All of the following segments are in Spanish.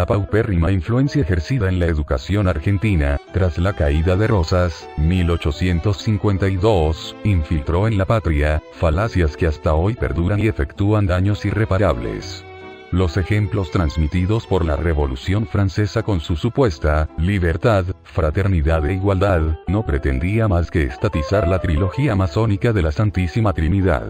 la paupérrima influencia ejercida en la educación argentina, tras la caída de Rosas, 1852, infiltró en la patria, falacias que hasta hoy perduran y efectúan daños irreparables. Los ejemplos transmitidos por la Revolución Francesa con su supuesta libertad, fraternidad e igualdad, no pretendía más que estatizar la trilogía masónica de la Santísima Trinidad.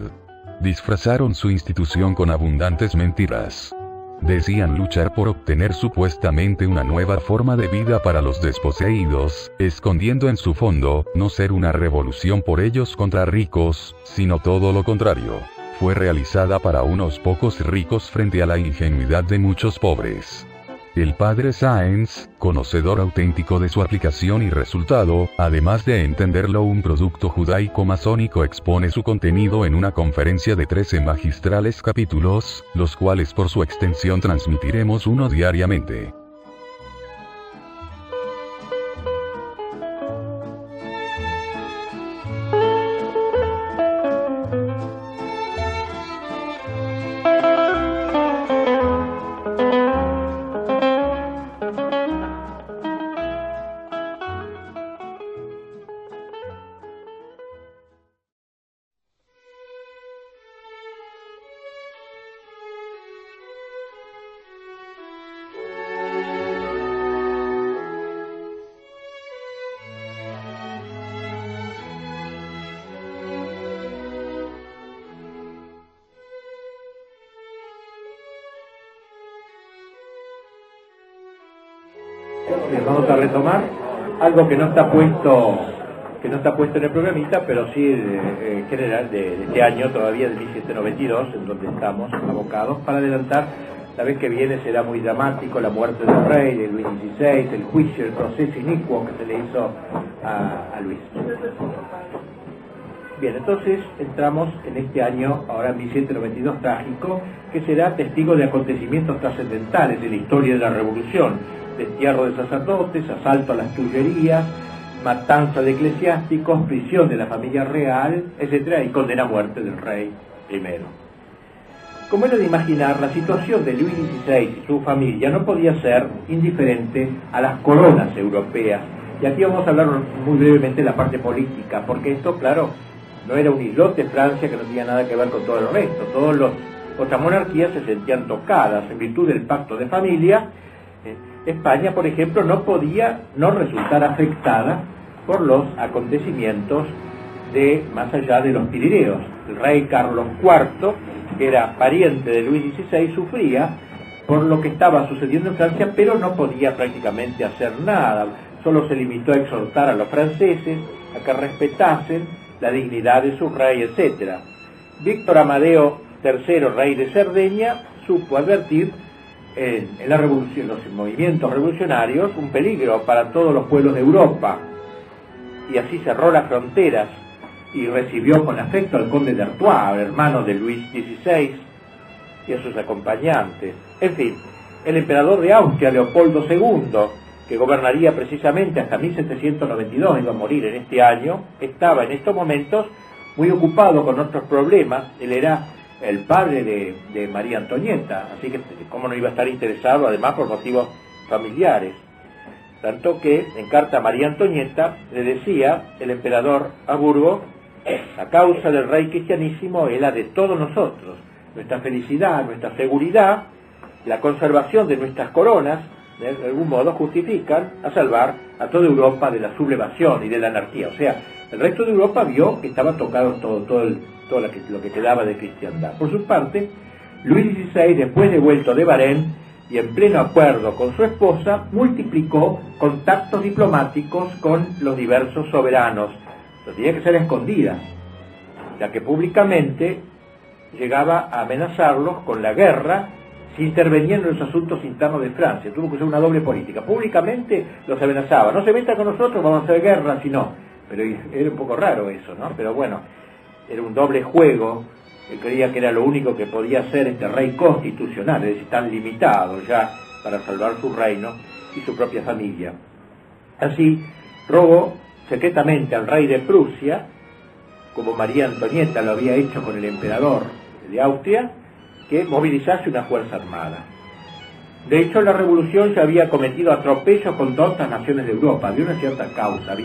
Disfrazaron su institución con abundantes mentiras. Decían luchar por obtener supuestamente una nueva forma de vida para los desposeídos, escondiendo en su fondo, no ser una revolución por ellos contra ricos, sino todo lo contrario. Fue realizada para unos pocos ricos frente a la ingenuidad de muchos pobres. El padre Sáenz, conocedor auténtico de su aplicación y resultado, además de entenderlo un producto judaico-masónico, expone su contenido en una conferencia de 13 magistrales capítulos, los cuales por su extensión transmitiremos uno diariamente. Vamos a retomar algo que no está puesto en el programita, pero sí en general de este año, todavía de 1792, en donde estamos abocados para adelantar. La vez que viene será muy dramático la muerte del rey, de Luis XVI, el juicio, el proceso inicuo que se le hizo a Luis. Bien, entonces entramos en este año, ahora en 1792 trágico, que será testigo de acontecimientos trascendentales de la historia de la Revolución. Destierro de sacerdotes, asalto a las tullerías, matanza de eclesiásticos, prisión de la familia real, etc., y condena a muerte del rey primero. Como era de imaginar, la situación de Luis XVI y su familia no podía ser indiferente a las coronas europeas. Y aquí vamos a hablar muy brevemente de la parte política, porque esto, claro, no era un islote Francia que no tenía nada que ver con todo el resto. Otras monarquías se sentían tocadas en virtud del pacto de familia. España, por ejemplo, no podía no resultar afectada por los acontecimientos de más allá de los Pirineos. El rey Carlos IV, que era pariente de Luis XVI, sufría por lo que estaba sucediendo en Francia, pero no podía prácticamente hacer nada. Solo se limitó a exhortar a los franceses a que respetasen la dignidad de su rey, etc. Víctor Amadeo III, rey de Cerdeña, supo advertir en la revolución, los movimientos revolucionarios, un peligro para todos los pueblos de Europa, y así cerró las fronteras y recibió con afecto al conde de Artois, hermano de Luis XVI, y a sus acompañantes. En fin, el emperador de Austria, Leopoldo II, que gobernaría precisamente hasta 1792, iba a morir en este año, estaba en estos momentos muy ocupado con otros problemas. Él era el padre de María Antonieta, así que cómo no iba a estar interesado, además por motivos familiares. Tanto que en carta a María Antonieta le decía el emperador Habsburgo: la causa del rey cristianísimo es la de todos nosotros, nuestra felicidad, nuestra seguridad, la conservación de nuestras coronas, de algún modo justifican a salvar a toda Europa de la sublevación y de la anarquía. O sea, el resto de Europa vio que estaba tocado todo lo que quedaba de cristiandad. Por su parte, Luis XVI, después de vuelto de Varennes y en pleno acuerdo con su esposa, multiplicó contactos diplomáticos con los diversos soberanos. Pero tenía que ser escondidas, ya que públicamente llegaba a amenazarlos con la guerra si intervenían en los asuntos internos de Francia. Tuvo que ser una doble política. Públicamente los amenazaba: no se meta con nosotros, vamos a hacer guerra, si no. Pero era un poco raro eso, ¿no? Pero bueno, era un doble juego. Él creía que era lo único que podía hacer este rey constitucional, es decir, tan limitado ya para salvar su reino y su propia familia. Así, rogó secretamente al rey de Prusia, como María Antonieta lo había hecho con el emperador de Austria, que movilizase una fuerza armada. De hecho, la revolución ya había cometido atropellos con todas las naciones de Europa, de una cierta causa.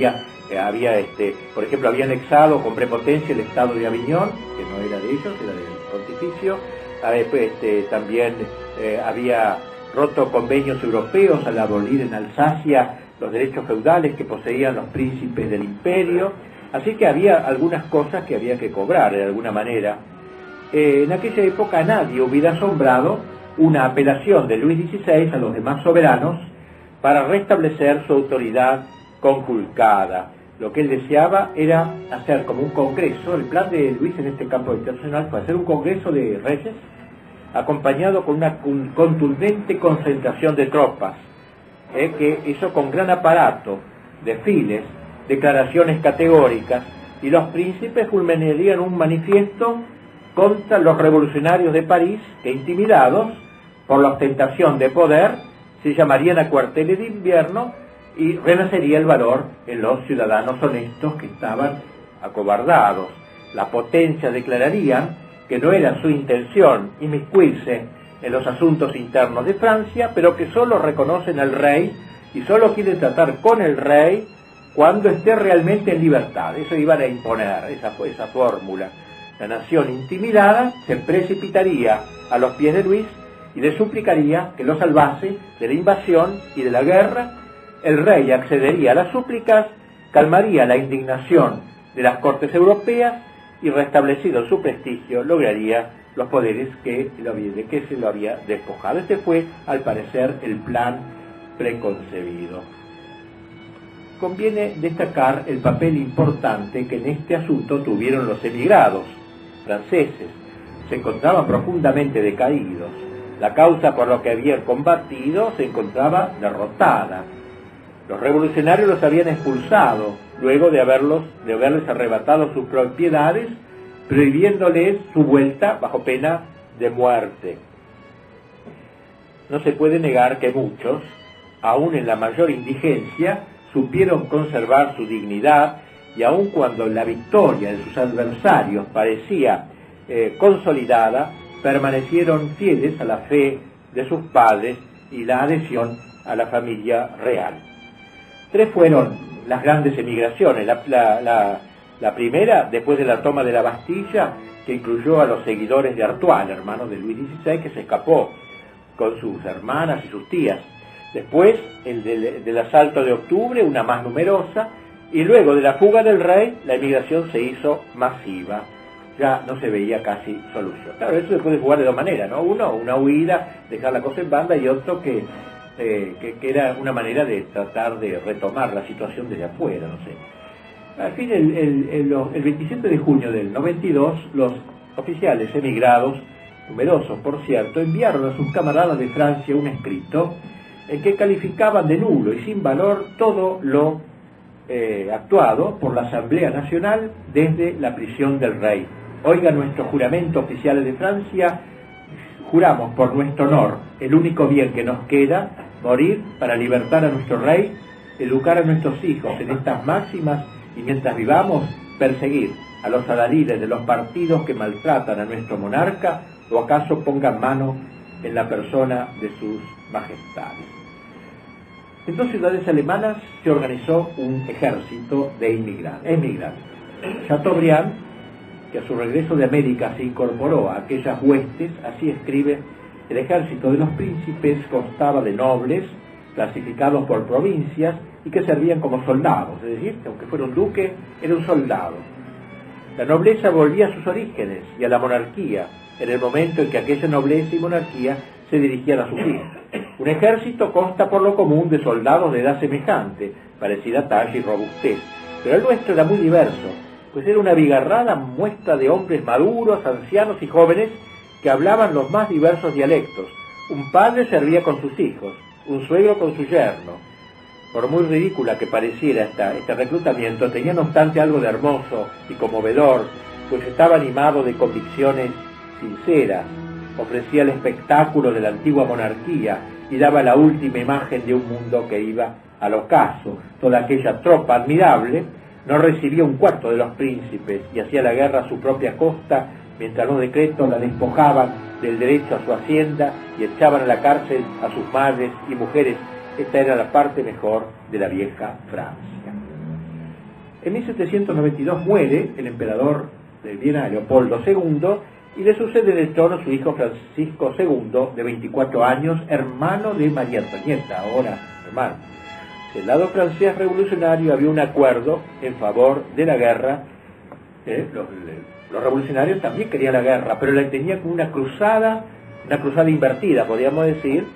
Por ejemplo, había anexado con prepotencia el estado de Aviñón, que no era de ellos, era del pontificio. También había roto convenios europeos al abolir en Alsacia los derechos feudales que poseían los príncipes del imperio. Así que había algunas cosas que había que cobrar de alguna manera. En aquella época nadie hubiera asombrado una apelación de Luis XVI a los demás soberanos para restablecer su autoridad conculcada. Lo que él deseaba era hacer como un congreso. El plan de Luis en este campo internacional fue hacer un congreso de reyes acompañado con una contundente concentración de tropas, que hizo con gran aparato, desfiles, declaraciones categóricas, y los príncipes fulminarían un manifiesto contra los revolucionarios de París que, intimidados por la ostentación de poder, se llamarían a cuarteles de invierno y renacería el valor en los ciudadanos honestos que estaban acobardados. Las potencias declararían que no era su intención inmiscuirse en los asuntos internos de Francia, pero que solo reconocen al rey y solo quieren tratar con el rey cuando esté realmente en libertad. Eso iban a imponer, esa fue esa fórmula. La nación intimidada se precipitaría a los pies de Luis y le suplicaría que lo salvase de la invasión y de la guerra. El rey accedería a las súplicas, calmaría la indignación de las cortes europeas y, restablecido su prestigio, lograría los poderes de que se lo había despojado. Este fue, al parecer, el plan preconcebido. Conviene destacar el papel importante que en este asunto tuvieron los emigrados franceses. Se encontraban profundamente decaídos. La causa por la que habían combatido se encontraba derrotada. Los revolucionarios los habían expulsado luego de haberles arrebatado sus propiedades, prohibiéndoles su vuelta bajo pena de muerte. No se puede negar que muchos, aun en la mayor indigencia, supieron conservar su dignidad, y aun cuando la victoria de sus adversarios parecía consolidada, permanecieron fieles a la fe de sus padres y la adhesión a la familia real. 3 fueron las grandes emigraciones. La primera, después de la toma de la Bastilla, que incluyó a los seguidores de Artois, hermano de Luis XVI, que se escapó con sus hermanas y sus tías. Después, el del asalto de octubre, una más numerosa, y luego de la fuga del rey, la emigración se hizo masiva. Ya no se veía casi solución. Claro, eso se puede jugar de 2 maneras, ¿no? Uno, una huida, dejar la cosa en banda, y otro que era una manera de tratar de retomar la situación desde afuera, no sé. Al fin, el 27 de junio del 92, los oficiales emigrados, numerosos por cierto, enviaron a sus camaradas de Francia un escrito en que calificaban de nulo y sin valor todo lo actuado por la Asamblea Nacional desde la prisión del rey. Oigan nuestro juramento, oficiales de Francia, juramos por nuestro honor, el único bien que nos queda, morir para libertar a nuestro rey, educar a nuestros hijos en estas máximas y, mientras vivamos, perseguir a los adalides de los partidos que maltratan a nuestro monarca o acaso pongan mano en la persona de sus majestades. En 2 ciudades alemanas se organizó un ejército de emigrantes. Chateaubriand, que a su regreso de América se incorporó a aquellas huestes, así escribe: el ejército de los príncipes constaba de nobles, clasificados por provincias, y que servían como soldados, es decir, que aunque fuera un duque, era un soldado. La nobleza volvía a sus orígenes y a la monarquía, en el momento en que aquella nobleza y monarquía se dirigían a su fin. Un ejército consta por lo común de soldados de edad semejante, parecida talla y robustez, pero el nuestro era muy diverso, pues era una abigarrada muestra de hombres maduros, ancianos y jóvenes que hablaban los más diversos dialectos. Un padre servía con sus hijos, un suegro con su yerno. Por muy ridícula que pareciera este reclutamiento, tenía no obstante algo de hermoso y conmovedor, pues estaba animado de convicciones sinceras, ofrecía el espectáculo de la antigua monarquía y daba la última imagen de un mundo que iba al ocaso. Toda aquella tropa admirable no recibía un cuarto de los príncipes y hacía la guerra a su propia costa, mientras los decretos la despojaban del derecho a su hacienda y echaban a la cárcel a sus madres y mujeres. Esta era la parte mejor de la vieja Francia. En 1792 muere el emperador de Viena, Leopoldo II, y le sucede en el trono su hijo Francisco II, de 24 años, hermano de María Antonieta, ahora hermano. Del lado francés revolucionario había un acuerdo en favor de la guerra. Los revolucionarios también querían la guerra, pero la tenían como una cruzada invertida, podríamos decir,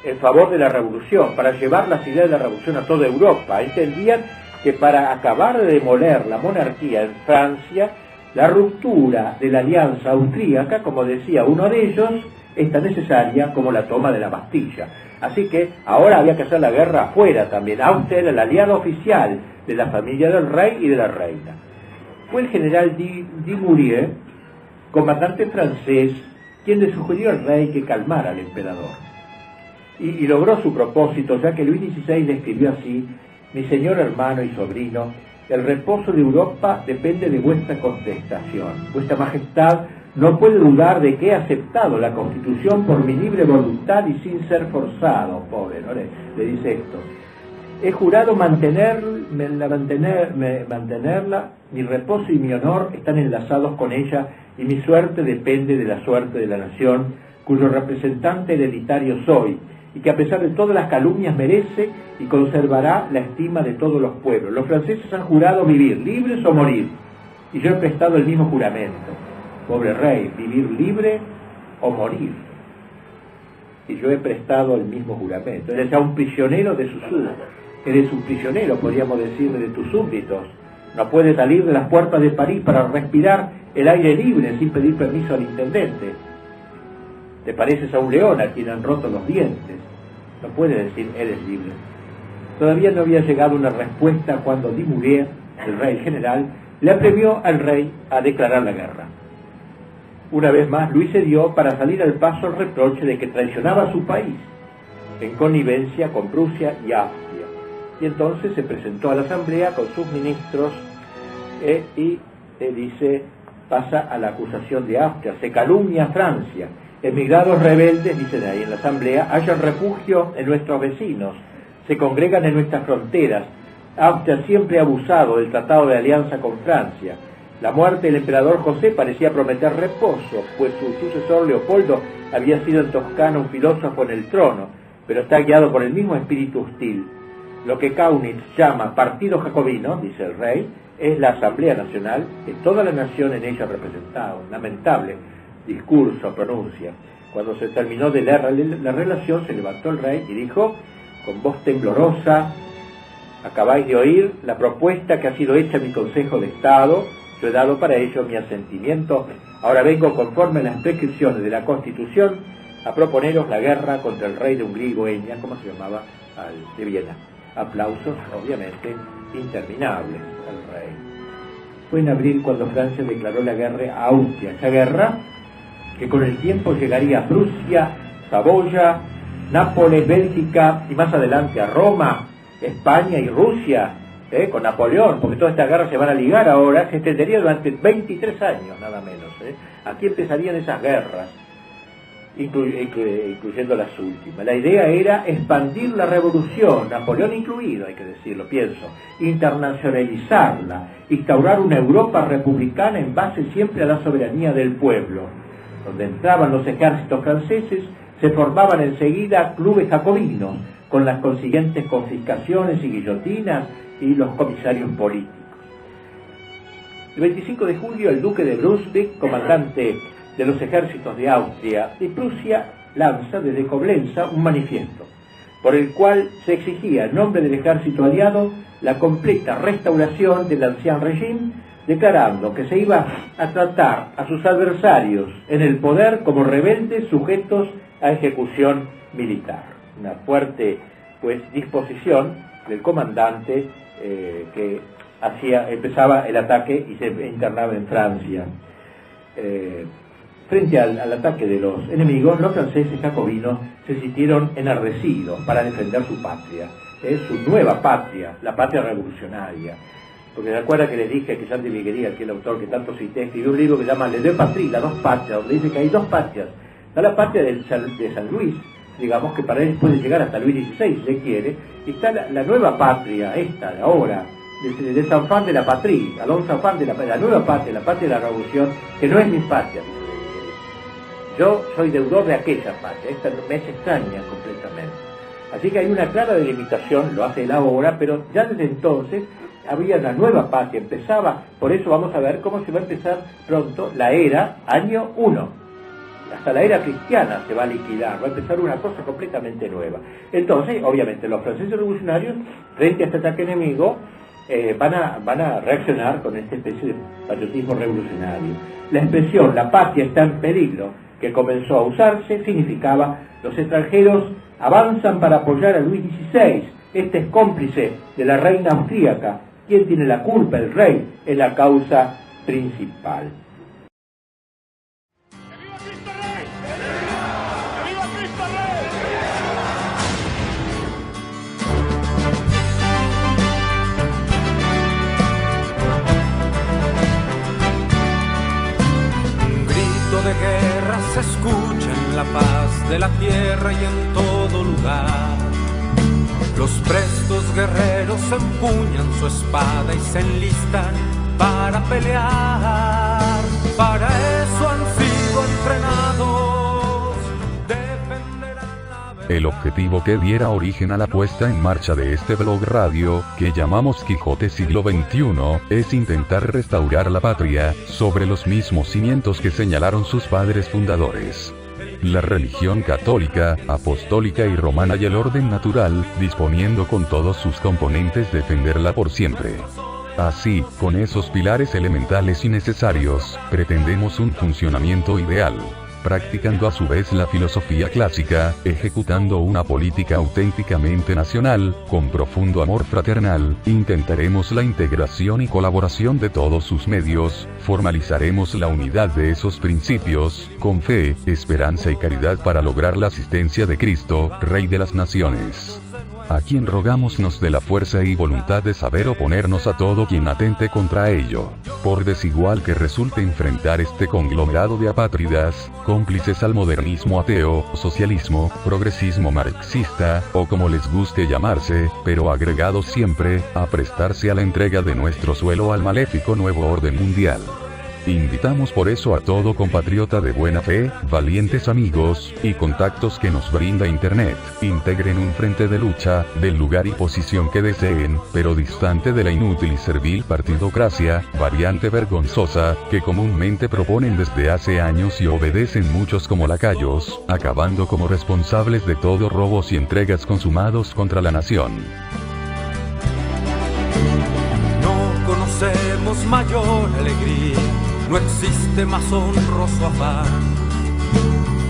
en favor de la revolución, para llevar las ideas de la revolución a toda Europa. Entendían que para acabar de demoler la monarquía en Francia, la ruptura de la alianza austríaca, como decía uno de ellos, es tan necesaria como la toma de la Bastilla. Así que ahora había que hacer la guerra afuera también. Austria era el aliado oficial de la familia del rey y de la reina. Fue el general Dumouriez, comandante francés, quien le sugirió al rey que calmara al emperador. Y logró su propósito, ya que Luis XVI le escribió así: mi señor hermano y sobrino, el reposo de Europa depende de vuestra contestación. Vuestra Majestad no puede dudar de que he aceptado la Constitución por mi libre voluntad y sin ser forzado. Pobre, ¿no? Le dice esto. He jurado mantenerla, mi reposo y mi honor están enlazados con ella, y mi suerte depende de la suerte de la nación, cuyo representante hereditario soy, y que a pesar de todas las calumnias merece y conservará la estima de todos los pueblos. Los franceses han jurado vivir libres o morir, y yo he prestado el mismo juramento. Pobre rey, vivir libre o morir. Y yo he prestado el mismo juramento. Eres ya un prisionero de sus súbditos. Eres un prisionero, podríamos decir, de tus súbditos. No puedes salir de las puertas de París para respirar el aire libre sin pedir permiso al intendente. Te pareces a un león a quien han roto los dientes. No puedes decir, eres libre. Todavía no había llegado una respuesta cuando Dumouriez, el rey general, le apremió al rey a declarar la guerra. Una vez más, Luis cedió para salir al paso el reproche de que traicionaba a su país, en connivencia con Prusia y Austria. Y entonces se presentó a la asamblea con sus ministros y dice, pasa a la acusación de Austria, se calumnia a Francia. Emigrados rebeldes, dicen ahí en la asamblea, hallan refugio en nuestros vecinos, se congregan en nuestras fronteras. Austria siempre ha abusado del tratado de alianza con Francia. La muerte del emperador José parecía prometer reposo, pues su sucesor Leopoldo había sido en Toscana un filósofo en el trono, pero está guiado por el mismo espíritu hostil. Lo que Kaunitz llama partido jacobino, dice el rey, es la Asamblea Nacional, que toda la nación en ella representada. Lamentable discurso, pronuncia. Cuando se terminó de leer la relación, se levantó el rey y dijo, con voz temblorosa, acabáis de oír la propuesta que ha sido hecha en mi Consejo de Estado, yo he dado para ello mi asentimiento, ahora vengo conforme a las prescripciones de la Constitución a proponeros la guerra contra el rey de Hungría y Bohemia, como se llamaba, de Viena. Aplausos, obviamente, interminables al rey. Fue en abril cuando Francia declaró la guerra a Austria, esa guerra que con el tiempo llegaría a Prusia, Saboya, Nápoles, Bélgica y más adelante a Roma, España y Rusia, con Napoleón, porque todas estas guerras se van a ligar ahora, se extendería durante 23 años, nada menos. Aquí empezarían esas guerras, incluyendo las últimas. La idea era expandir la revolución, Napoleón incluido, hay que decirlo, pienso, internacionalizarla, instaurar una Europa republicana en base siempre a la soberanía del pueblo. Donde entraban los ejércitos franceses, se formaban enseguida clubes jacobinos, con las consiguientes confiscaciones y guillotinas y los comisarios políticos. El 25 de julio, el duque de Brunswick, comandante de los ejércitos de Austria y Prusia, lanza desde Coblenza un manifiesto, por el cual se exigía en nombre del ejército aliado la completa restauración del ancien régimen, declarando que se iba a tratar a sus adversarios en el poder como rebeldes sujetos a ejecución militar. Una fuerte disposición del comandante que empezaba el ataque y se internaba en Francia. Frente al ataque de los enemigos, los franceses jacobinos se sintieron enardecidos para defender su patria, su nueva patria, la patria revolucionaria. Porque se acuerda que les dije que Jean de Viguerie, que es el autor que tanto cité, escribió un libro que se llama Les deux patries, las dos patrias, donde dice que hay dos patrias, Está la patria de San Luis, digamos que para él puede llegar hasta Luis XVI si se quiere, y está la nueva patria, esta de ahora, de San Juan de la Patria, Alonso San Juan de la nueva patria, la patria de la revolución, que no es mi patria. Yo soy deudor de aquella patria, esta me es extraña completamente. Así que hay una clara delimitación, lo hace él ahora, pero ya desde entonces había la nueva patria, empezaba, por eso vamos a ver cómo se va a empezar pronto la era, año 1. Hasta la era cristiana se va a liquidar, va a empezar una cosa completamente nueva. Entonces, obviamente, los franceses revolucionarios, frente a este ataque enemigo, van a reaccionar con esta especie de patriotismo revolucionario. La expresión "la patria está en peligro", que comenzó a usarse, significaba: los extranjeros avanzan para apoyar a Luis XVI, este es cómplice de la reina austríaca, ¿quién tiene la culpa? El rey, es la causa principal. De guerra se escucha en la paz de la tierra y en todo lugar. Los prestos guerreros empuñan su espada y se enlistan para pelear. Para eso han sido entrenados, defenderán la verdad. El objetivo que diera origen a la puesta en marcha de este blog radio, que llamamos Quijote Siglo XXI, es intentar restaurar la patria, sobre los mismos cimientos que señalaron sus padres fundadores. La religión católica, apostólica y romana y el orden natural, disponiendo con todos sus componentes defenderla por siempre. Así, con esos pilares elementales y necesarios, pretendemos un funcionamiento ideal. Practicando a su vez la filosofía clásica, ejecutando una política auténticamente nacional, con profundo amor fraternal, intentaremos la integración y colaboración de todos sus medios, formalizaremos la unidad de esos principios, con fe, esperanza y caridad para lograr la asistencia de Cristo, Rey de las Naciones. A quien rogamos nos dé la fuerza y voluntad de saber oponernos a todo quien atente contra ello. Por desigual que resulte enfrentar este conglomerado de apátridas, cómplices al modernismo ateo, socialismo, progresismo marxista, o como les guste llamarse, pero agregados siempre, a prestarse a la entrega de nuestro suelo al maléfico nuevo orden mundial. Invitamos por eso a todo compatriota de buena fe, valientes amigos, y contactos que nos brinda Internet, integren un frente de lucha, del lugar y posición que deseen, pero distante de la inútil y servil partidocracia, variante vergonzosa, que comúnmente proponen desde hace años y obedecen muchos como lacayos, acabando como responsables de todo robos y entregas consumados contra la nación. No conocemos mayor alegría, no existe más honroso afán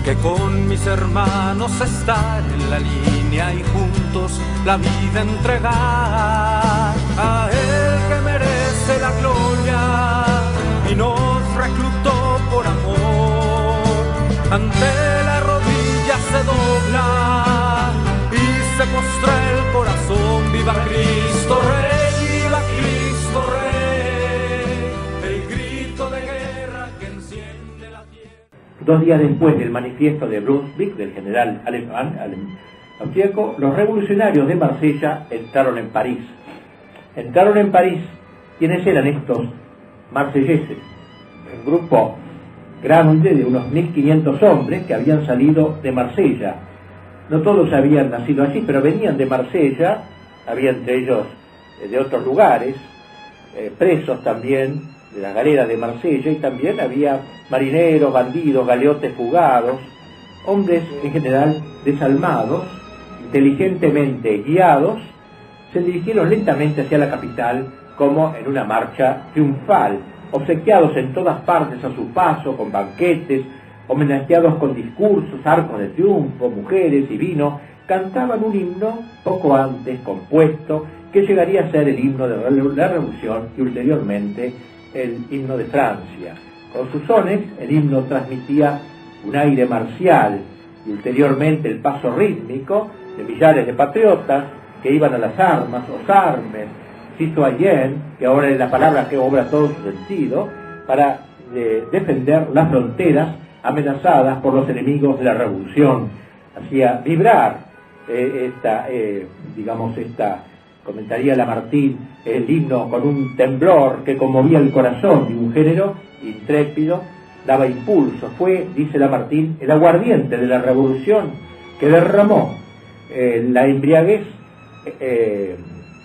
que con mis hermanos estar en la línea y juntos la vida entregar a él que merece la gloria y nos reclutó por amor. Ante la rodilla se dobla y se postra el corazón. Viva Cristo Rey, viva Cristo Rey. Dos días después del manifiesto de Brunswick, del general alemán austríaco, los revolucionarios de Marsella entraron en París. ¿Quiénes eran estos marselleses? Un grupo grande de unos 1500 hombres que habían salido de Marsella. No todos habían nacido allí, pero venían de Marsella, había entre ellos de otros lugares, presos también de las galeras de Marsella, y también había marineros, bandidos, galeotes fugados, hombres en general desalmados, inteligentemente guiados, se dirigieron lentamente hacia la capital como en una marcha triunfal, obsequiados en todas partes a su paso con banquetes, homenajeados con discursos, arcos de triunfo, mujeres y vino, cantaban un himno poco antes compuesto que llegaría a ser el himno de la Revolución y ulteriormente el himno de Francia. Con sus sones, el himno transmitía un aire marcial y ulteriormente el paso rítmico de millares de patriotas que iban a las armas, os armes, citoyen, que ahora es la palabra que obra todo su sentido, para defender las fronteras amenazadas por los enemigos de la revolución. Hacía vibrar comentaría Lamartine, el himno con un temblor que conmovía el corazón de un género intrépido, daba impulso. Fue, dice Lamartine, el aguardiente de la revolución que derramó la embriaguez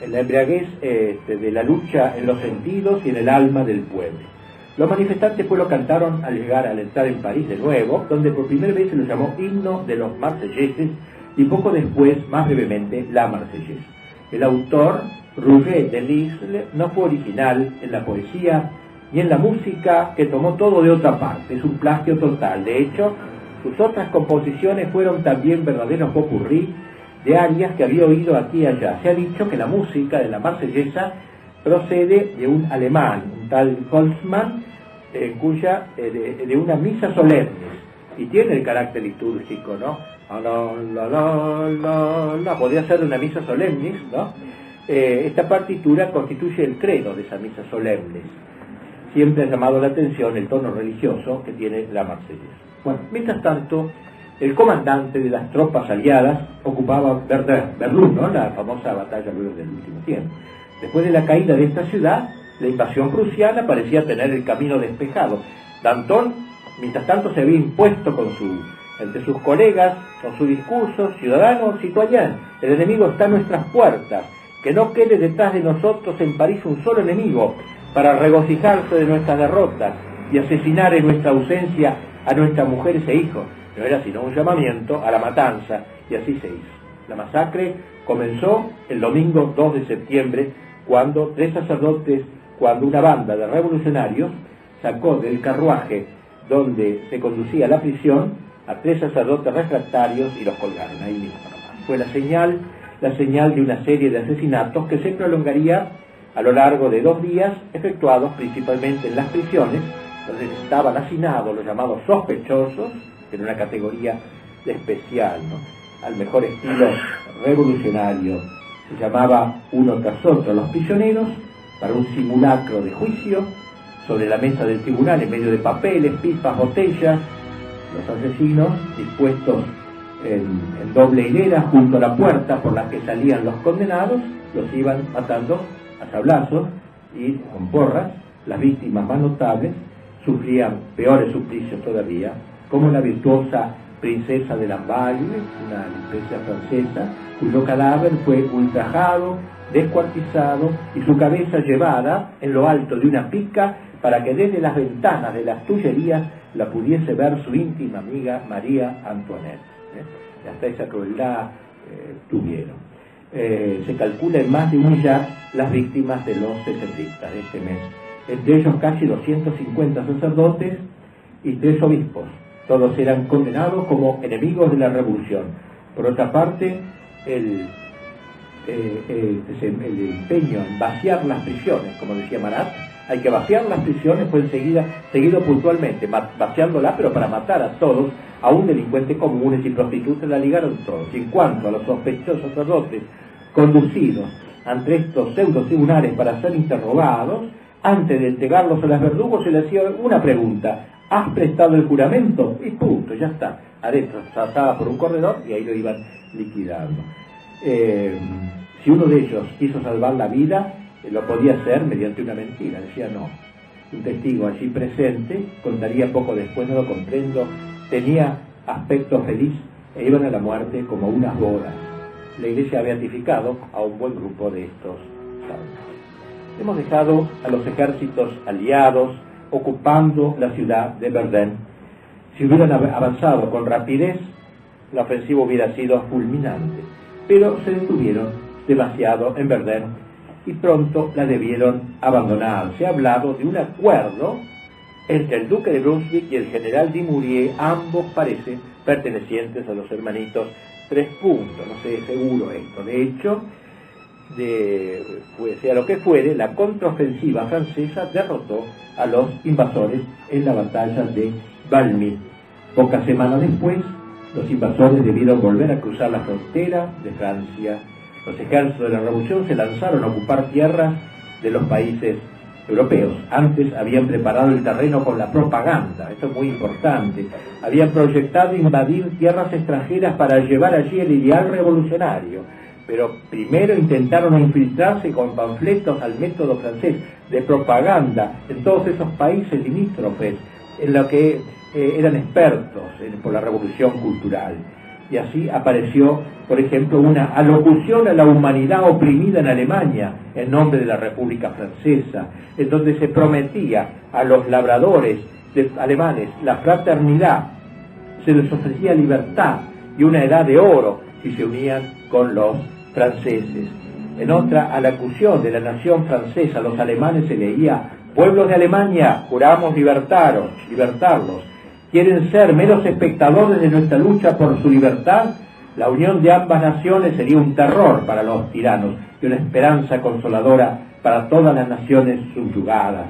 de la lucha en los sentidos y en el alma del pueblo. Los manifestantes pues lo cantaron al entrar en París de nuevo, donde por primera vez se lo llamó himno de los marselleses y poco después, más brevemente, la Marsellesa. El autor, Rouget de Lisle, no fue original en la poesía y en la música, que tomó todo de otra parte, es un plagio total. De hecho, sus otras composiciones fueron también verdaderos popurrí de arias que había oído aquí y allá. Se ha dicho que la música de la Marsellesa procede de un alemán, un tal Holzmann, de una misa solemne, y tiene el carácter litúrgico, ¿no? Podría ser de una misa solemnis, ¿no? Esta partitura constituye el credo de esa misa solemnis. Siempre ha llamado la atención el tono religioso que tiene la Marsellesa. Bueno, mientras tanto, el comandante de las tropas aliadas ocupaba Verdun, ¿no? La famosa batalla luego del último tiempo. Después de la caída de esta ciudad, la invasión prusiana parecía tener el camino despejado. Danton, mientras tanto, se había impuesto entre sus colegas, con su discurso: ciudadanos, citoyens, el enemigo está a nuestras puertas, que no quede detrás de nosotros en París un solo enemigo para regocijarse de nuestras derrotas y asesinar en nuestra ausencia a nuestras mujeres e hijos. No era sino un llamamiento a la matanza, y así se hizo. La masacre comenzó el domingo 2 de septiembre, cuando una banda de revolucionarios sacó del carruaje donde se conducía la prisión a 3 sacerdotes refractarios y los colgaron ahí mismo nomás. Fue la señal de una serie de asesinatos que se prolongaría a lo largo de 2 días, efectuados principalmente en las prisiones, donde estaban hacinados los llamados sospechosos, en una categoría especial, ¿no? Al mejor estilo revolucionario. Se llamaba uno tras otro los prisioneros para un simulacro de juicio. Sobre la mesa del tribunal, en medio de papeles, pipas, botellas, los asesinos dispuestos en doble hilera junto a la puerta por la que salían los condenados, los iban matando a sablazos, y con porras. Las víctimas más notables sufrían peores suplicios todavía, como la virtuosa princesa de Lamballe, una princesa francesa, cuyo cadáver fue ultrajado, descuartizado y su cabeza llevada en lo alto de una pica para que desde las ventanas de las Tullerías la pudiese ver su íntima amiga María Antoinette. Y hasta esa crueldad tuvieron. Se calcula en más de 1 millar las víctimas de los sesentistas de este mes, entre ellos casi 250 sacerdotes y 3 obispos. Todos eran condenados como enemigos de la revolución. Por otra parte, el empeño en vaciar las prisiones, como decía Marat, hay que vaciar las prisiones, fue seguido puntualmente, vaciándolas, pero para matar a todos, aún delincuentes comunes y prostitutas, la ligaron todos. Y en cuanto a los sospechosos sacerdotes conducidos ante estos pseudo tribunales para ser interrogados, antes de entregarlos a los verdugos se les hacía una pregunta: ¿has prestado el juramento? Y punto, ya está. Adentro, pasaba por un corredor y ahí lo iban liquidando. Si uno de ellos quiso salvar la vida, lo podía hacer mediante una mentira. Decía no. Un testigo allí presente contaría poco después: no lo comprendo, tenía aspecto feliz e iban a la muerte como unas bodas. La Iglesia ha beatificado a un buen grupo de estos santos. Hemos dejado a los ejércitos aliados ocupando la ciudad de Verdun. Si hubieran avanzado con rapidez, la ofensiva hubiera sido fulminante, pero se detuvieron demasiado en Verdun y pronto la debieron abandonar. Se ha hablado de un acuerdo entre el duque de Brunswick y el general Dumouriez, ambos parecen pertenecientes a los hermanitos Tres Puntos, no sé seguro esto. De hecho, sea lo que fuere, la contraofensiva francesa derrotó a los invasores en la batalla de Valmy. Pocas semanas después, los invasores debieron volver a cruzar la frontera de Francia. Los ejércitos de la revolución se lanzaron a ocupar tierras de los países europeos. Antes habían preparado el terreno con la propaganda, esto es muy importante. Habían proyectado invadir tierras extranjeras para llevar allí el ideal revolucionario, pero primero intentaron infiltrarse con panfletos al método francés de propaganda en todos esos países limítrofes, en lo que eran expertos por la revolución cultural. Y así apareció, por ejemplo, una alocución a la humanidad oprimida en Alemania en nombre de la República Francesa, en donde se prometía a los labradores alemanes la fraternidad, se les ofrecía libertad y una edad de oro si se unían con los franceses. En otra alocución de la nación francesa a los alemanes se leía: pueblos de Alemania, juramos libertarlos. ¿Quieren ser meros espectadores de nuestra lucha por su libertad? La unión de ambas naciones sería un terror para los tiranos y una esperanza consoladora para todas las naciones subyugadas.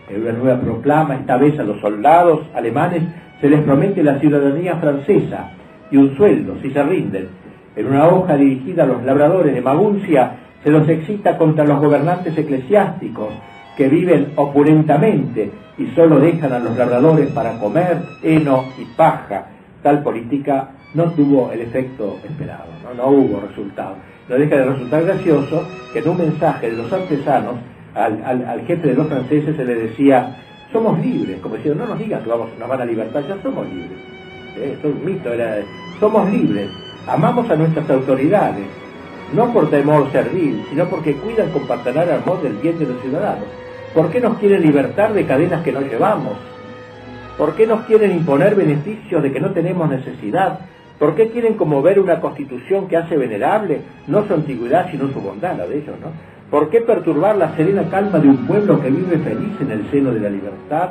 En una nueva proclama, esta vez a los soldados alemanes se les promete la ciudadanía francesa y un sueldo si se rinden. En una hoja dirigida a los labradores de Maguncia se los excita contra los gobernantes eclesiásticos que viven opulentamente y solo dejan a los labradores para comer heno y paja. Tal política no tuvo el efecto esperado, no hubo resultado. No deja de resultar gracioso que en un mensaje de los artesanos al jefe de los franceses se le decía: somos libres, como diciendo, no nos digan que nos van a libertar, ya somos libres. Esto es un mito, somos libres, amamos a nuestras autoridades, no por temor servil, sino porque cuidan con paternal amor del bien de los ciudadanos. ¿Por qué nos quieren libertar de cadenas que no llevamos? ¿Por qué nos quieren imponer beneficios de que no tenemos necesidad? ¿Por qué quieren conmover una constitución que hace venerable no su antigüedad sino su bondad, la de ellos, ¿no? ¿Por qué perturbar la serena calma de un pueblo que vive feliz en el seno de la libertad?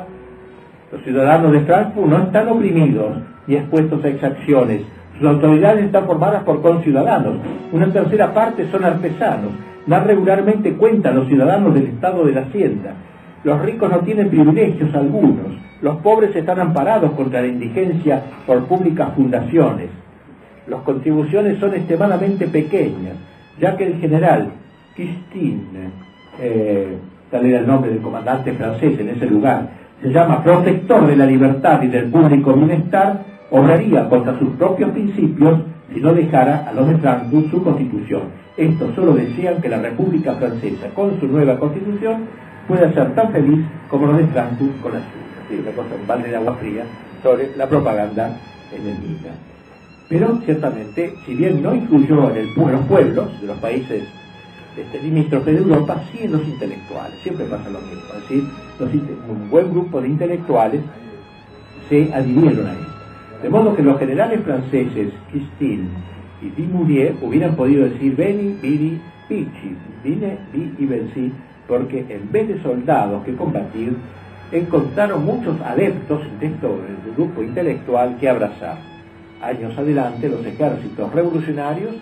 Los ciudadanos de Frankfurt no están oprimidos ni expuestos a exacciones. Sus autoridades están formadas por conciudadanos. Una tercera parte son artesanos. Dan regularmente cuenta a los ciudadanos del estado de la hacienda. Los ricos no tienen privilegios algunos. Los pobres están amparados contra la indigencia por públicas fundaciones. Las contribuciones son extremadamente pequeñas, ya que el general Custine, tal era el nombre del comandante francés en ese lugar, se llama protector de la libertad y del público bienestar, obraría contra sus propios principios si no dejara a los de Frankfurt su constitución. Estos solo desean que la República Francesa, con su nueva constitución, pueda ser tan feliz como los de Frankfurt con la suya. Sí, una cosa, un balde de agua fría sobre la propaganda enemiga. Pero ciertamente, si bien no influyó en los pueblos de los países limítrofes de Europa, sí en los intelectuales. Siempre pasa lo mismo. Es decir, un buen grupo de intelectuales se adhirieron a esto. De modo que los generales franceses, Custine y Dumouriez, hubieran podido decir Veni, Vidi, Vici, vine, vi y vencí, porque en vez de soldados que combatir, encontraron muchos adeptos dentro del grupo intelectual que abrazar. Años adelante, los ejércitos revolucionarios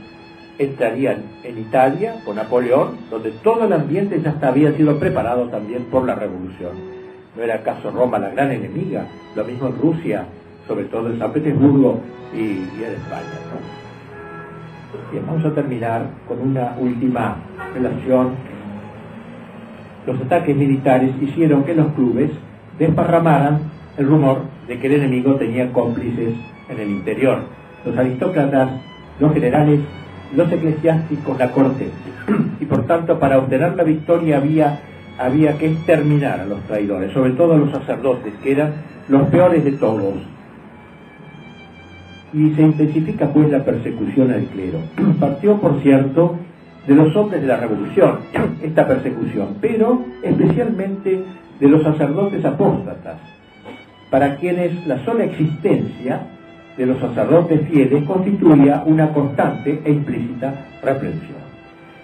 entrarían en Italia con Napoleón, donde todo el ambiente ya había sido preparado también por la revolución. ¿No era acaso Roma la gran enemiga? Lo mismo en Rusia, sobre todo en San Petersburgo y en España, ¿no? Bien, vamos a terminar con una última relación. Los ataques militares hicieron que los clubes desparramaran el rumor de que el enemigo tenía cómplices en el interior. Los aristócratas, los generales, los eclesiásticos, la corte. Y por tanto, para obtener la victoria había que exterminar a los traidores, sobre todo a los sacerdotes, que eran los peores de todos. Y se intensifica pues la persecución al clero. Partió, por cierto, de los hombres de la revolución, esta persecución, pero especialmente de los sacerdotes apóstatas, para quienes la sola existencia de los sacerdotes fieles constituía una constante e implícita reprensión.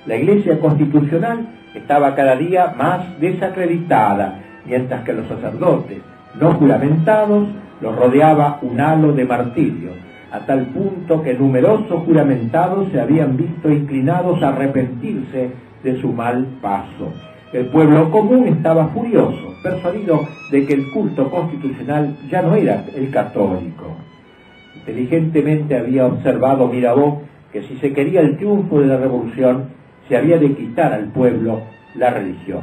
La Iglesia constitucional estaba cada día más desacreditada, mientras que los sacerdotes no juramentados los rodeaba un halo de martirio, a tal punto que numerosos juramentados se habían visto inclinados a arrepentirse de su mal paso. El pueblo común estaba furioso, persuadido de que el culto constitucional ya no era el católico. Inteligentemente había observado Mirabeau que si se quería el triunfo de la revolución, se había de quitar al pueblo la religión.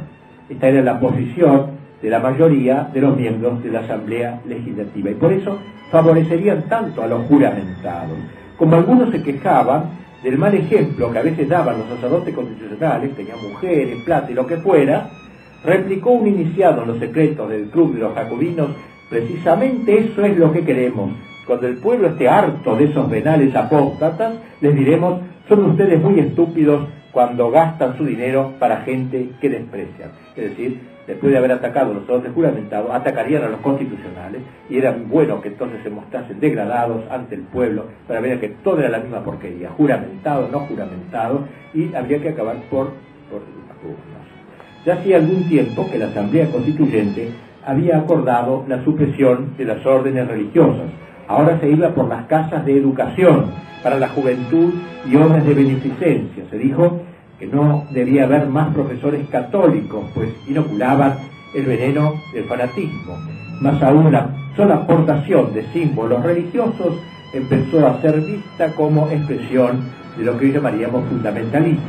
Esta era la posición de la mayoría de los miembros de la Asamblea Legislativa, y por eso favorecerían tanto a los juramentados. Como algunos se quejaban del mal ejemplo que a veces daban los sacerdotes constitucionales, tenían mujeres, plata y lo que fuera, replicó un iniciado en los secretos del Club de los Jacobinos: precisamente eso es lo que queremos. Cuando el pueblo esté harto de esos venales apóstatas, les diremos: son ustedes muy estúpidos cuando gastan su dinero para gente que desprecian. Es decir, después de haber atacado a los sacerdotes juramentados, atacarían a los constitucionales, y era bueno que entonces se mostrasen degradados ante el pueblo para ver que todo era la misma porquería, juramentado, no juramentado, y habría que acabar por algunos. Ya hacía algún tiempo que la Asamblea Constituyente había acordado la supresión de las órdenes religiosas. Ahora se iba por las casas de educación para la juventud y obras de beneficencia. Se dijo que no debía haber más profesores católicos, pues inoculaban el veneno del fanatismo. Más aún, la sola aportación de símbolos religiosos empezó a ser vista como expresión de lo que hoy llamaríamos fundamentalismo.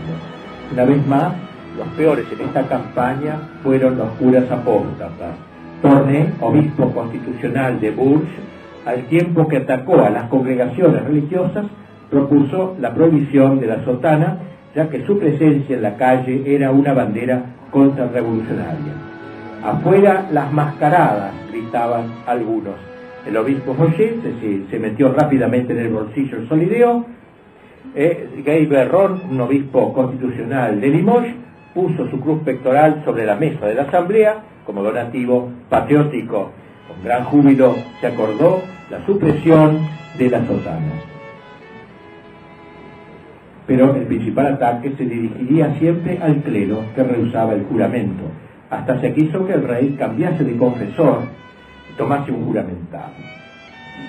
Una vez más, los peores en esta campaña fueron los curas apóstatas. Tournai, obispo constitucional de Bourges, al tiempo que atacó a las congregaciones religiosas, propuso la prohibición de la sotana, ya que su presencia en la calle era una bandera contrarrevolucionaria. Afuera las mascaradas, gritaban algunos. El obispo Roger se metió rápidamente en el bolsillo el solideo. Guy Berron, un obispo constitucional de Limoges, puso su cruz pectoral sobre la mesa de la asamblea como donativo patriótico. Con gran júbilo se acordó la supresión de las sotanas. Pero el principal ataque se dirigiría siempre al clero, que rehusaba el juramento. Hasta se quiso que el rey cambiase de confesor y tomase un juramentado.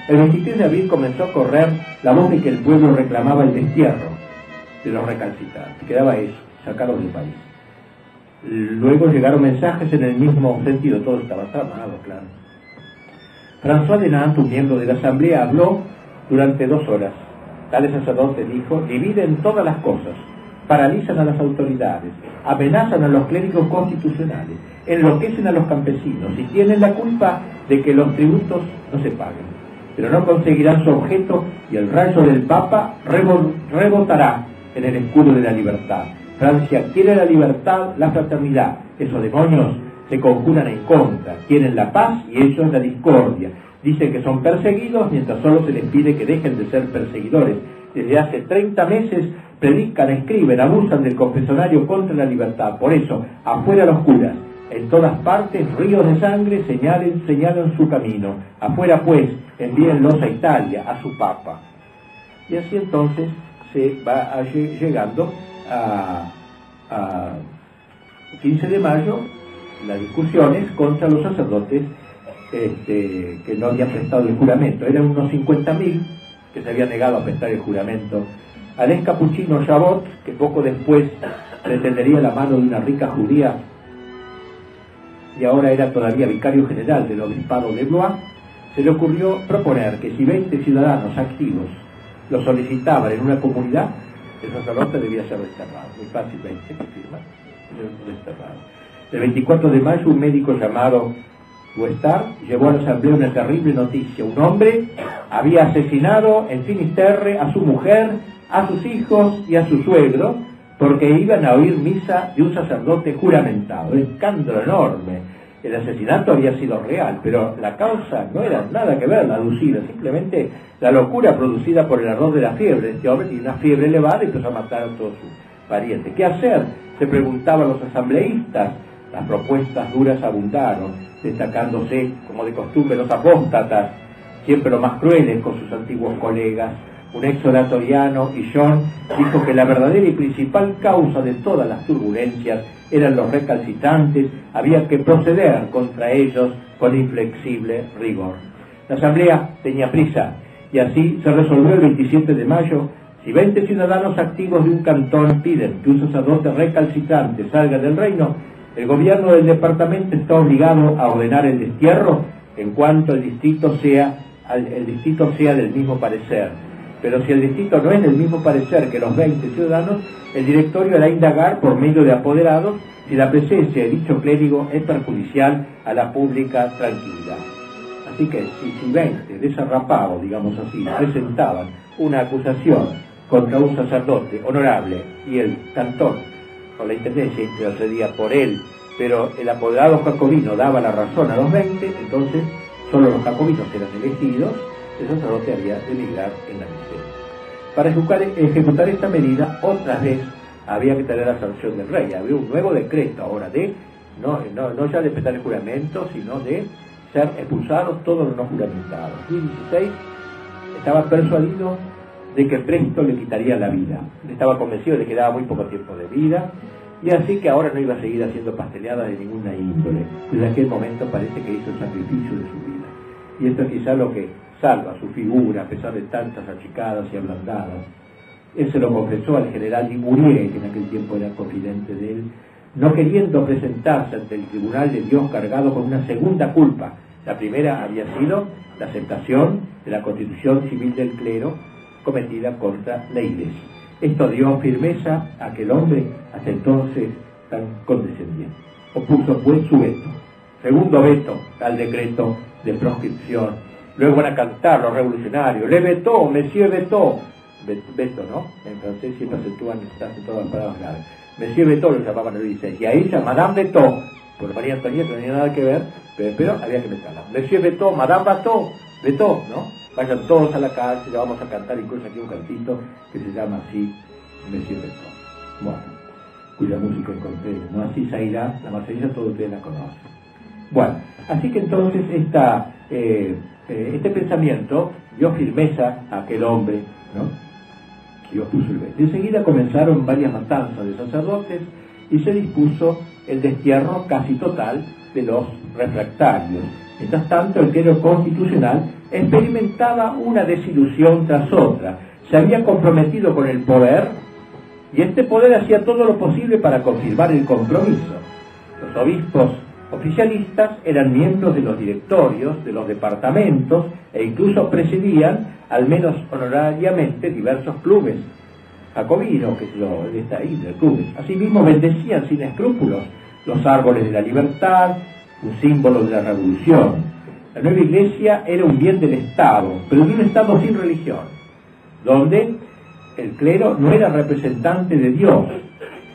El 23 de abril comenzó a correr la voz de que el pueblo reclamaba el destierro de los recalcitrantes. Quedaba eso, sacarlos del país. Luego llegaron mensajes en el mismo sentido, todo estaba tramado, claro. François de Nantes, un miembro de la asamblea, habló durante 2 horas. Tales sacerdotes, dijo, dividen todas las cosas, paralizan a las autoridades, amenazan a los clérigos constitucionales, enloquecen a los campesinos y tienen la culpa de que los tributos no se paguen. Pero no conseguirán su objeto y el rayo del Papa rebotará en el escudo de la libertad. Francia quiere la libertad, la fraternidad. Esos demonios se conjuran en contra, quieren la paz y ellos la discordia. Dicen que son perseguidos mientras solo se les pide que dejen de ser perseguidores. Desde hace 30 meses predican, escriben, abusan del confesionario contra la libertad. Por eso, afuera los curas, en todas partes ríos de sangre señalan su camino. Afuera pues, envíenlos a Italia, a su Papa. Y así entonces se va llegando a 15 de mayo, las discusiones contra los sacerdotes que no habían prestado el juramento. Eran unos 50.000 que se habían negado a prestar el juramento. Alain Capuchino Chabot, que poco después pretendería la mano de una rica judía y ahora era todavía vicario general del obispado de Blois, se le ocurrió proponer que si 20 ciudadanos activos lo solicitaban en una comunidad, el sacerdote debía ser desterrado. Muy fácil, 20 que firman, desterrado. El 24 de mayo un médico llamado Guestard llevó a la asamblea una terrible noticia. Un hombre había asesinado en Finisterre a su mujer, a sus hijos y a su suegro porque iban a oír misa de un sacerdote juramentado. Un escándalo enorme. El asesinato había sido real, pero la causa no era nada que ver, la aducida, simplemente la locura producida por el ardor de la fiebre. Este hombre tiene una fiebre elevada y empezó a matar a todos sus parientes. ¿Qué hacer?, se preguntaban los asambleístas. Las propuestas duras abundaron, destacándose, como de costumbre, los apóstatas, siempre los más crueles con sus antiguos colegas. Un ex oratoriano, Guillon, dijo que la verdadera y principal causa de todas las turbulencias eran los recalcitrantes, había que proceder contra ellos con inflexible rigor. La asamblea tenía prisa, y así se resolvió el 27 de mayo, si 20 ciudadanos activos de un cantón piden que un sacerdote recalcitrante salga del reino, el gobierno del departamento está obligado a ordenar el destierro en cuanto el distrito sea del mismo parecer. Pero si el distrito no es del mismo parecer que los 20 ciudadanos, el directorio hará indagar por medio de apoderados si la presencia de dicho clérigo es perjudicial a la pública tranquilidad. Así que si 20 desarrapados, digamos así, presentaban una acusación contra un sacerdote honorable y el cantón o la intendencia intercedía por él, pero el apoderado jacobino daba la razón a los 20, entonces solo los jacobinos eran elegidos, el sacerdote había de emigrar en la miseria. Para ejecutar esta medida, otra vez había que tener la sanción del rey. Había un nuevo decreto ahora de, no ya de prestar el juramento, sino de ser expulsados todos los no juramentados. Luis XVI estaba persuadido de que presto le quitaría la vida. Estaba convencido de que daba muy poco tiempo de vida, y así que ahora no iba a seguir haciendo pasteleadas de ninguna índole. Desde aquel momento parece que hizo el sacrificio de su vida. Y esto es quizá lo que salva su figura, a pesar de tantas achicadas y ablandadas. Él se lo confesó al general Dumouriez, que en aquel tiempo era confidente de él, no queriendo presentarse ante el tribunal de Dios cargado con una segunda culpa. La primera había sido la aceptación de la constitución civil del clero cometida contra la Iglesia. Esto dio firmeza a aquel hombre, hasta entonces tan condescendiente. Opuso pues su veto. Segundo veto al decreto de proscripción. Luego van a cantar los revolucionarios: le vetó, monsieur vetó. Veto, ¿no? En francés siempre acentúan todas las palabras graves. Monsieur Vetó lo llamaban el Luis XVI, y a ella Madame Vetó, porque María Antonieta no tenía nada que ver, pero había que meterla. Monsieur Vetó, Madame Vetó, ¿no? Vayan todos a la cárcel, le vamos a cantar incluso aquí un cantito que se llama así, Monsieur Vetó. Bueno, cuya música encontré, ¿no? Así Zaira, la Marsellesa, todos ustedes la conocen. Bueno, así que entonces este pensamiento dio firmeza a aquel hombre, ¿no? Dios puso el veto. Enseguida comenzaron varias matanzas de sacerdotes y se dispuso el destierro casi total de los refractarios. Mientras tanto, el clero constitucional experimentaba una desilusión tras otra. Se había comprometido con el poder y este poder hacía todo lo posible para confirmar el compromiso. Los obispos oficialistas eran miembros de los directorios, de los departamentos e incluso presidían, al menos honorariamente, diversos clubes jacobinos, de esta índole, clubes. Asimismo bendecían sin escrúpulos los árboles de la libertad, un símbolo de la revolución. La nueva iglesia era un bien del Estado, pero de un Estado sin religión, donde el clero no era representante de Dios,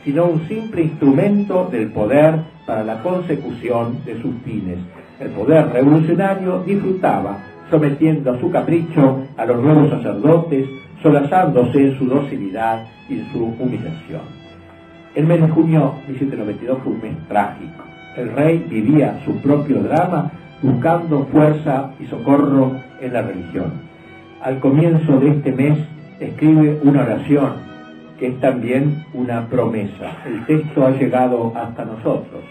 sino un simple instrumento del poder para la consecución de sus fines. El poder revolucionario disfrutaba, sometiendo a su capricho a los nuevos sacerdotes, solazándose en su docilidad y en su humillación. El mes de junio de 1792 fue un mes trágico. El rey vivía su propio drama buscando fuerza y socorro en la religión. Al comienzo de este mes escribe una oración que es también una promesa. El texto ha llegado hasta nosotros.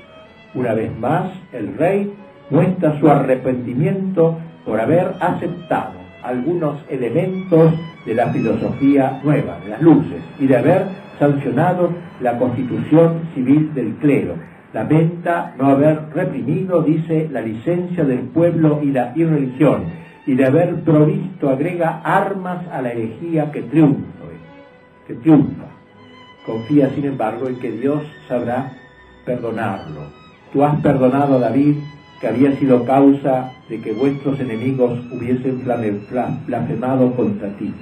Una vez más, el rey muestra su arrepentimiento por haber aceptado algunos elementos de la filosofía nueva, de las luces, y de haber sancionado la constitución civil del clero. Lamenta no haber reprimido, dice, la licencia del pueblo y la irreligión, y de haber provisto, agrega, armas a la herejía que triunfa. Confía, sin embargo, en que Dios sabrá perdonarlo. Tú has perdonado a David, que había sido causa de que vuestros enemigos hubiesen blasfemado contra ti.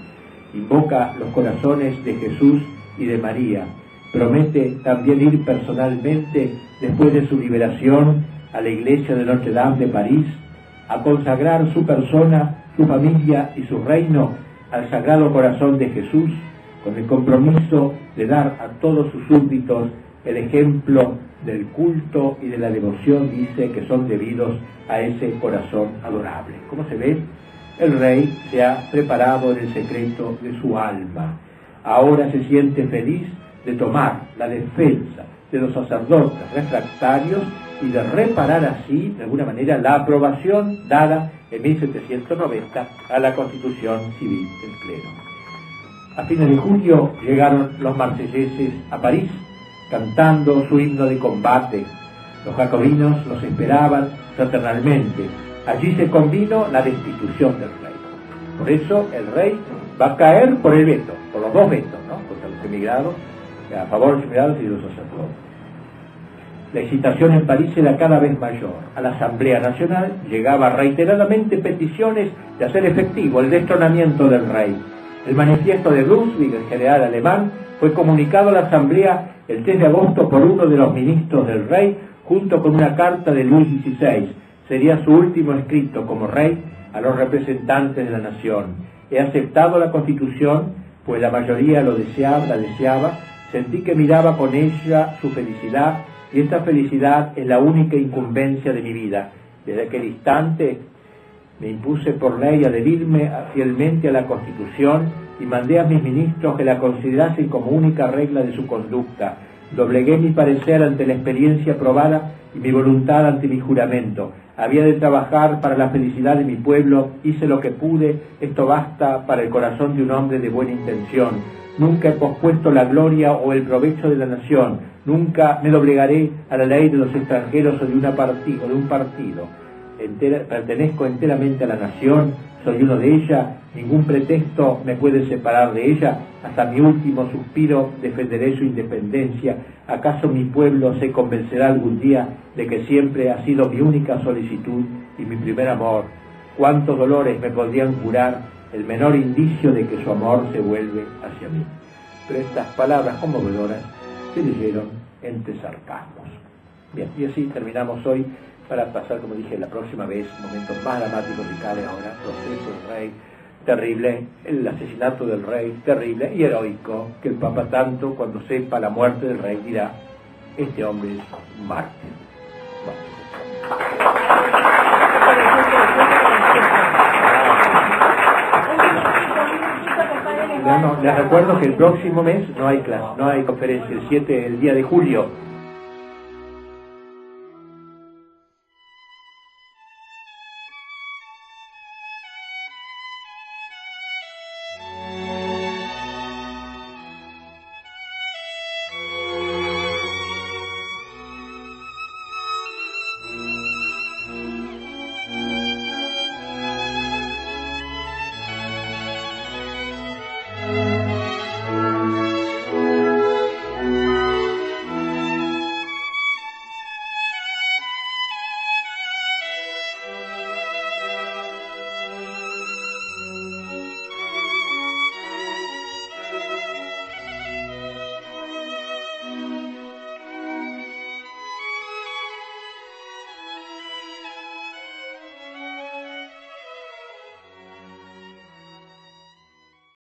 Invoca los corazones de Jesús y de María. Promete también ir personalmente, después de su liberación, a la iglesia de Notre Dame de París, a consagrar su persona, su familia y su reino al Sagrado Corazón de Jesús, con el compromiso de dar a todos sus súbditos el ejemplo del culto y de la devoción, dice, que son debidos a ese corazón adorable. Como se ve, el rey se ha preparado en el secreto de su alma. Ahora se siente feliz de tomar la defensa de los sacerdotes refractarios y de reparar así, de alguna manera, la aprobación dada en 1790 a la Constitución Civil del Clero. A fines de julio llegaron los marselleses a París, cantando su himno de combate. Los jacobinos los esperaban fraternalmente. Allí se convino la destitución del rey. Por eso el rey va a caer por el veto, por los dos vetos, ¿no? Contra los emigrados, a favor de los emigrados y de los sacerdotes. La excitación en París era cada vez mayor. A la Asamblea Nacional llegaban reiteradamente peticiones de hacer efectivo el destronamiento del rey. El manifiesto de Brunswick, el general alemán, fue comunicado a la Asamblea el 3 de agosto por uno de los ministros del rey, junto con una carta de Luis XVI. Sería su último escrito como rey a los representantes de la nación. He aceptado la Constitución, pues la mayoría la deseaba. Sentí que miraba con ella su felicidad, y esta felicidad es la única incumbencia de mi vida. Desde aquel instante me impuse por ley adherirme fielmente a la Constitución y mandé a mis ministros que la considerasen como única regla de su conducta. Doblegué mi parecer ante la experiencia probada y mi voluntad ante mi juramento. Había de trabajar para la felicidad de mi pueblo, hice lo que pude, esto basta para el corazón de un hombre de buena intención. Nunca he pospuesto la gloria o el provecho de la nación, nunca me doblegaré a la ley de los extranjeros o de un partido. Pertenezco enteramente a la nación, soy uno de ella, ningún pretexto me puede separar de ella, hasta mi último suspiro defenderé su independencia. ¿Acaso mi pueblo se convencerá algún día de que siempre ha sido mi única solicitud y mi primer amor? ¿Cuántos dolores me podrían curar el menor indicio de que su amor se vuelve hacia mí? Pero estas palabras conmovedoras se leyeron entre sarcasmos. Bien, y así terminamos hoy, para pasar, como dije, la próxima vez, momentos más dramáticos y cales ahora, proceso del rey, terrible, el asesinato del rey, terrible y heroico, que el Papa tanto, cuando sepa la muerte del rey, dirá, este hombre es un mártir. Bueno, les recuerdo que el próximo mes no hay clase, no hay conferencia, el día de julio